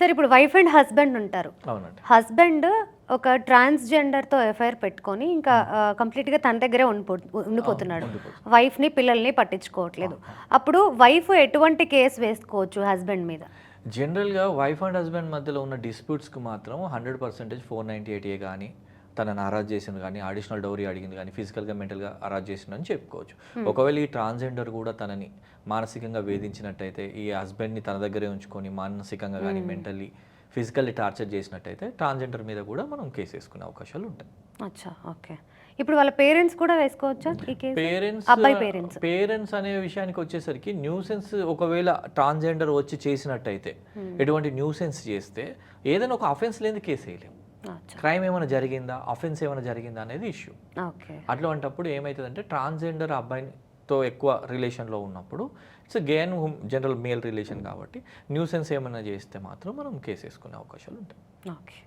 సరే ఇప్పుడు wife and husband ఉంటారు. అవునండి. హస్బెండ్ ఒక ట్రాన్స్‌జెండర్‌తో ఎఫ్ఐఆర్ పెట్టుకొని ఇంకా కంప్లీట్‌గా తన దగ్గరే ఉండిపోతున్నాడు. ఉండిపోతుంది. వైఫ్‌ని, పిల్లల్ని పట్టించుకోవట్లేదు. అప్పుడు వైఫ్ ఎటువంటి కేస్ వేసుకోవచ్చు హస్బెండ్ మీద? జనరల్‌గా వైఫ్ అండ్ హస్బెండ్ మధ్యలో ఉన్న డిస్ప్యూట్స్‌కి మాత్రం 100% 498 గానీ, తనని హరాస్ చేసింది గానీ, అడిషనల్ డౌరీ అడిగింది గానీ, ఫిజికల్‌గా, మెంటల్‌గా హరాస్ చేసిందని చెప్పుకోవచ్చు. ఒకవేళ ఈ ట్రాన్స్‌జెండర్ కూడా తనని మానసికంగా వేధించినట్టయితే, ఈ హస్బెండ్‌ని తన దగ్గరే ఉంచుకొని మానసికంగా గానీ, మెంటల్లీ, ఫిజికల్లీ టార్చర్ చేసినట్టయితే ట్రాన్స్‌జెండర్ మీద కూడా మనం కేసు వేసుకునే అవకాశాలు ఉంటాయి. అచ్చా! ఓకే. ఇప్పుడు వాళ్ళ పేరెంట్స్ కూడా వేసుకోవచ్చా ఈ కేసు? అబ్బాయి పేరెంట్స్. పేరెంట్స్ అనే విషయానికి వచ్చేసరికి న్యూసెన్స్ ఒకవేళ ట్రాన్స్‌జెండర్ వచ్చి చేసినట్టయితే, ఎటువంటి న్యూసెన్స్ చేస్తే ఏదైనా ఒక అఫెన్స్ లేనిది కేసు వేయలేము. అచ్చా! క్రైమ్ ఏమైనా జరిగిందా, అఫెన్స్ ఏమైనా జరిగిందా అనేది ఇష్యూ. ఓకే. అట్లాంటప్పుడు ఏమవుతుందంటే ట్రాన్స్‌జెండర్ అబ్బాయితో ఎక్కువ రిలేషన్లో ఉన్నప్పుడు it's gay and general male relation కాబట్టి న్యూసెన్స్ ఏమైనా చేస్తే మాత్రం మనం కేసు వేసుకునే అవకాశాలు ఉంటాయి. ఓకే.